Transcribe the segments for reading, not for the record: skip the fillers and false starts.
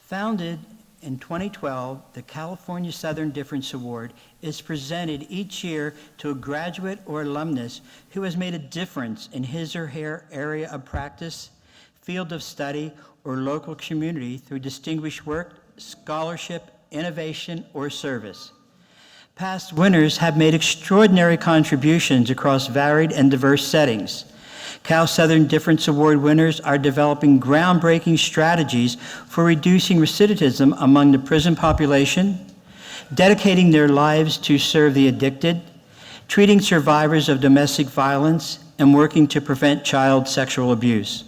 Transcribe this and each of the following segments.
Founded in 2012, the California Southern Difference Award is presented each year to a graduate or alumnus who has made a difference in his or her area of practice, field of study, or local community through distinguished work, scholarship, innovation, or service. Past winners have made extraordinary contributions across varied and diverse settings. CalSouthern Difference Award winners are developing groundbreaking strategies for reducing recidivism among the prison population, dedicating their lives to serve the addicted, treating survivors of domestic violence, and working to prevent child sexual abuse.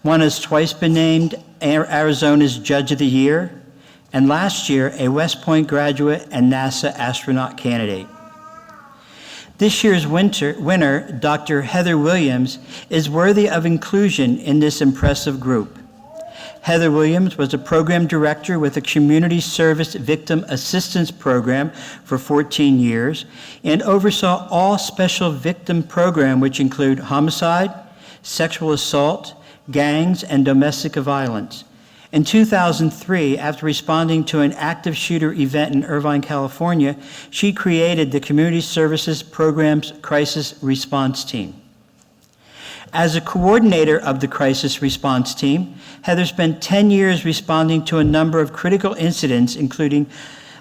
One has twice been named Arizona's Judge of the Year, and last year, a West Point graduate and NASA astronaut candidate. This year's winner, Dr. Heather Williams, is worthy of inclusion in this impressive group. Heather Williams was a program director with the Community Service Victim Assistance Program for 14 years and oversaw all special victim programs, which include homicide, sexual assault, gangs, and domestic violence. In 2003, after responding to an active shooter event in Irvine, California, she created the Community Services Programs Crisis Response Team. As a coordinator of the Crisis Response Team, Heather spent 10 years responding to a number of critical incidents, including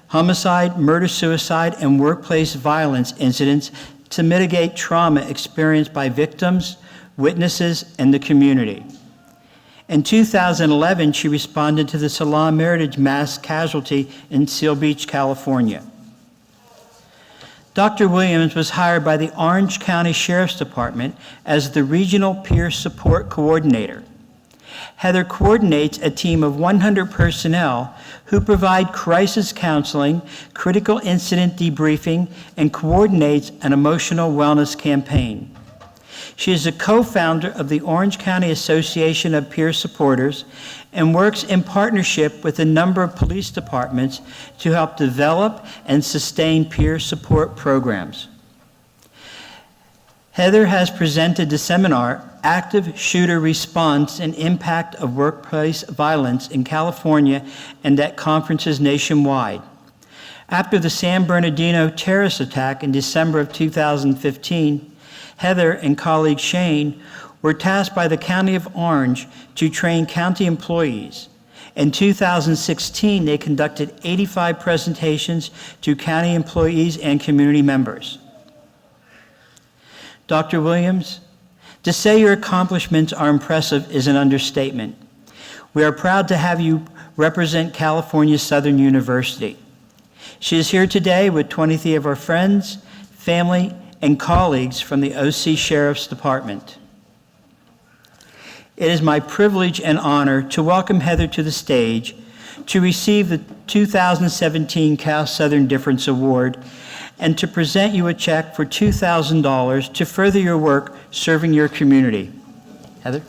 homicide, murder-suicide, and workplace violence incidents to mitigate trauma experienced by victims, witnesses, and the community. In 2011, she responded to the Salon Meritage mass casualty in Seal Beach, California. Dr. Williams was hired by the Orange County Sheriff's Department as the Regional Peer Support Coordinator. Heather coordinates a team of 100 personnel who provide crisis counseling, critical incident debriefing, and coordinates an emotional wellness campaign. She is a co-founder of the Orange County Association of Peer Supporters and works in partnership with a number of police departments to help develop and sustain peer support programs. Heather has presented the seminar, Active Shooter Response and Impact of Workplace Violence in California, and at conferences nationwide. After the San Bernardino terrorist attack in December of 2015, Heather and colleague Shane were tasked by the County of Orange to train county employees. In 2016, they conducted 85 presentations to county employees and community members. Dr. Williams, to say your accomplishments are impressive is an understatement. We are proud to have you represent California Southern University. She is here today with 23 of our friends, family, and colleagues from the OC Sheriff's Department. It is my privilege and honor to welcome Heather to the stage to receive the 2017 CalSouthern Difference Award and to present you a check for $2,000 to further your work serving your community. Heather?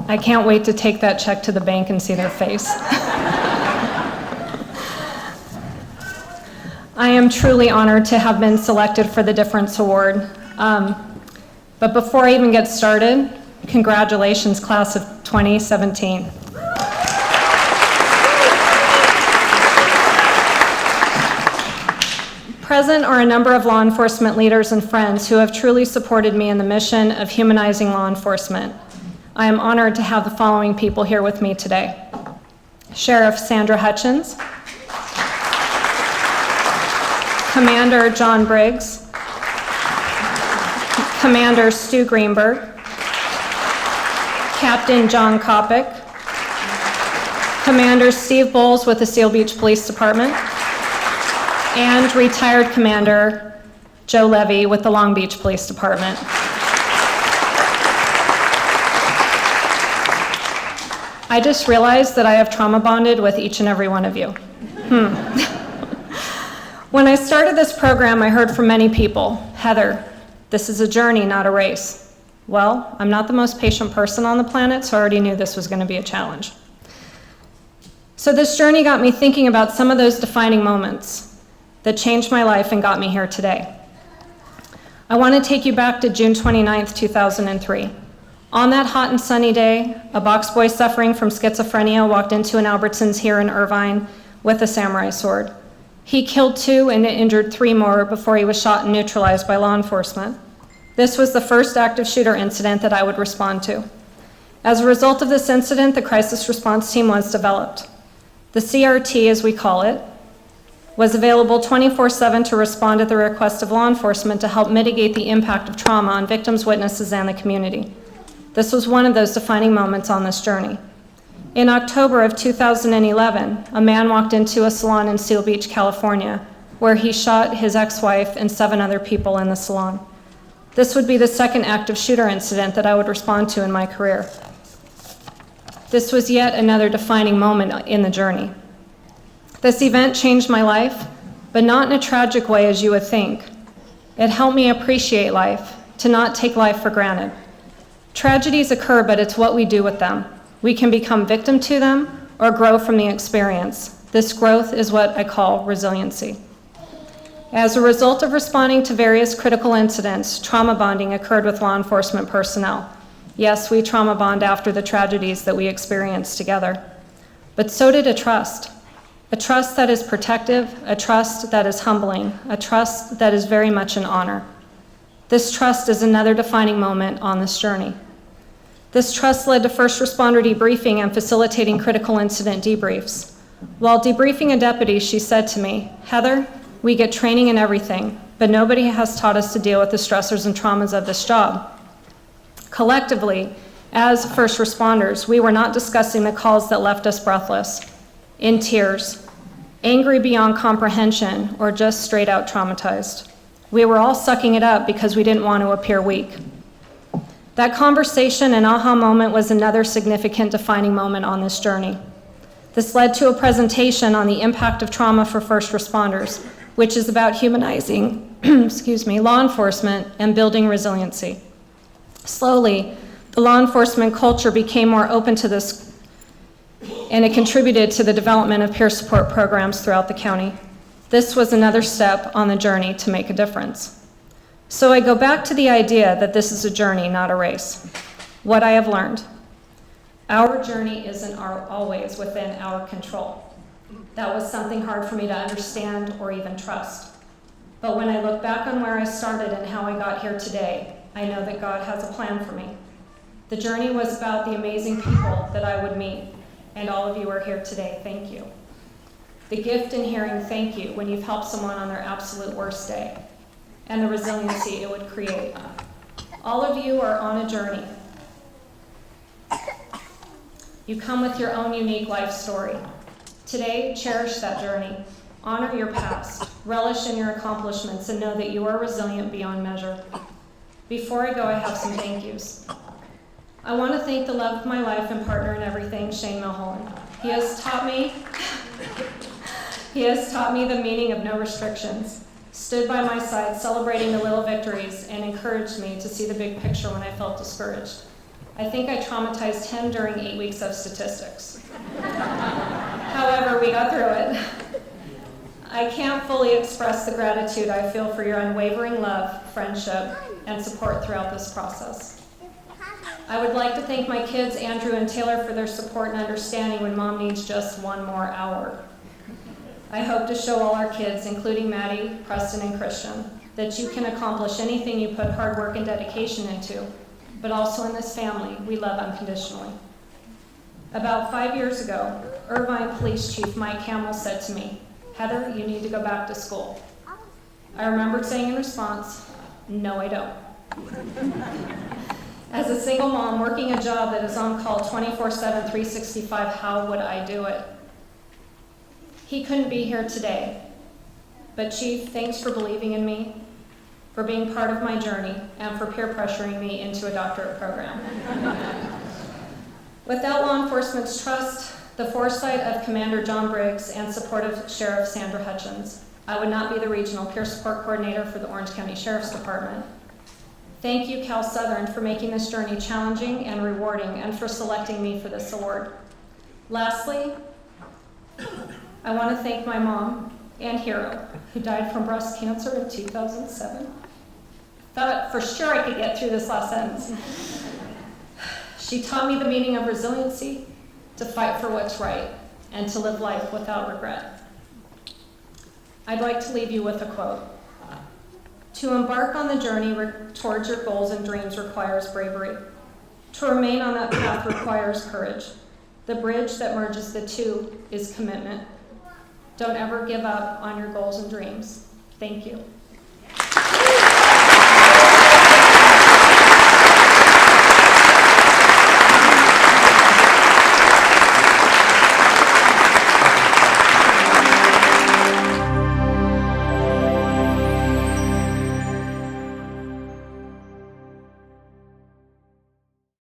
I can't wait to take that check to the bank and see their face. I am truly honored to have been selected for the Difference Award. But before I even get started, congratulations, class of 2017. Present are a number of law enforcement leaders and friends who have truly supported me in the mission of humanizing law enforcement. I am honored to have the following people here with me today. Sheriff Sandra Hutchins, Commander John Briggs, Commander Stu Greenberg, Captain John Kopic, Commander Steve Bowles with the Seal Beach Police Department, and retired Commander Joe Levy with the Long Beach Police Department. I just realized that I have trauma bonded with each and every one of you. When I started this program, I heard from many people, Heather, this is a journey, not a race. Well, I'm not the most patient person on the planet, so I already knew this was going to be a challenge. So this journey got me thinking about some of those defining moments that changed my life and got me here today. I want to take you back to June 29th, 2003. On that hot and sunny day, a box boy suffering from schizophrenia walked into an Albertsons here in Irvine with a samurai sword. He killed 2 and injured 3 more before he was shot and neutralized by law enforcement. This was the first active shooter incident that I would respond to. As a result of this incident, the Crisis Response Team was developed. The CRT, as we call it, was available 24/7 to respond at the request of law enforcement to help mitigate the impact of trauma on victims, witnesses, and the community. This was one of those defining moments on this journey. In October of 2011, a man walked into a salon in Seal Beach, California, where he shot his ex-wife and 7 other people in the salon. This would be the second active shooter incident that I would respond to in my career. This was yet another defining moment in the journey. This event changed my life, but not in a tragic way as you would think. It helped me appreciate life, to not take life for granted. Tragedies occur, but it's what we do with them. We can become victim to them or grow from the experience. This growth is what I call resiliency. As a result of responding to various critical incidents, trauma bonding occurred with law enforcement personnel. Yes, we trauma bond after the tragedies that we experienced together. But so did a trust that is protective, a trust that is humbling, a trust that is very much an honor. This trust is another defining moment on this journey. This trust led to first responder debriefing and facilitating critical incident debriefs. While debriefing a deputy, she said to me, "Heather, we get training in everything, but nobody has taught us to deal with the stressors and traumas of this job." Collectively, as first responders, we were not discussing the calls that left us breathless, in tears, angry beyond comprehension, or just straight out traumatized. We were all sucking it up because we didn't want to appear weak. That conversation and aha moment was another significant defining moment on this journey. This led to a presentation on the impact of trauma for first responders, which is about humanizing law enforcement and building resiliency. Slowly, the law enforcement culture became more open to this, and it contributed to the development of peer support programs throughout the county. This was another step on the journey to make a difference. So I go back to the idea that this is a journey, not a race. What I have learned: our journey isn't always within our control. That was something hard for me to understand or even trust. But when I look back on where I started and how I got here today, I know that God has a plan for me. The journey was about the amazing people that I would meet, and all of you are here today. Thank you. The gift in hearing thank you when you've helped someone on their absolute worst day, and the resiliency it would create. All of you are on a journey. You come with your own unique life story. Today, cherish that journey. Honor your past, relish in your accomplishments, and know that you are resilient beyond measure. Before I go, I have some thank yous. I want to thank the love of my life and partner in everything, Shane Mulholland. He has taught me the meaning of no restrictions, stood by my side celebrating the little victories, and encouraged me to see the big picture when I felt discouraged. I think I traumatized him during 8 weeks of statistics. However, we got through it. I can't fully express the gratitude I feel for your unwavering love, friendship, and support throughout this process. I would like to thank my kids, Andrew and Taylor, for their support and understanding when Mom needs just one more hour. I hope to show all our kids, including Maddie, Preston, and Christian, that you can accomplish anything you put hard work and dedication into, but also in this family, we love unconditionally. About 5 years ago, Irvine Police Chief Mike Hamill said to me, "Heather, you need to go back to school." I remembered saying in response, "No, I don't." As a single mom working a job that is on call 24/7, 365, how would I do it? He couldn't be here today, but Chief, thanks for believing in me, for being part of my journey, and for peer pressuring me into a doctorate program. Without law enforcement's trust, the foresight of Commander John Briggs, and support of Sheriff Sandra Hutchins, I would not be the Regional Peer Support Coordinator for the Orange County Sheriff's Department. Thank you, CalSouthern, for making this journey challenging and rewarding, and for selecting me for this award. Lastly, I want to thank my mom and Hero, who died from breast cancer in 2007. Thought for sure I could get through this last sentence. She taught me the meaning of resiliency, to fight for what's right, and to live life without regret. I'd like to leave you with a quote. To embark on the journey towards your goals and dreams requires bravery. To remain on that path requires courage. The bridge that merges the two is commitment. Don't ever give up on your goals and dreams. Thank you.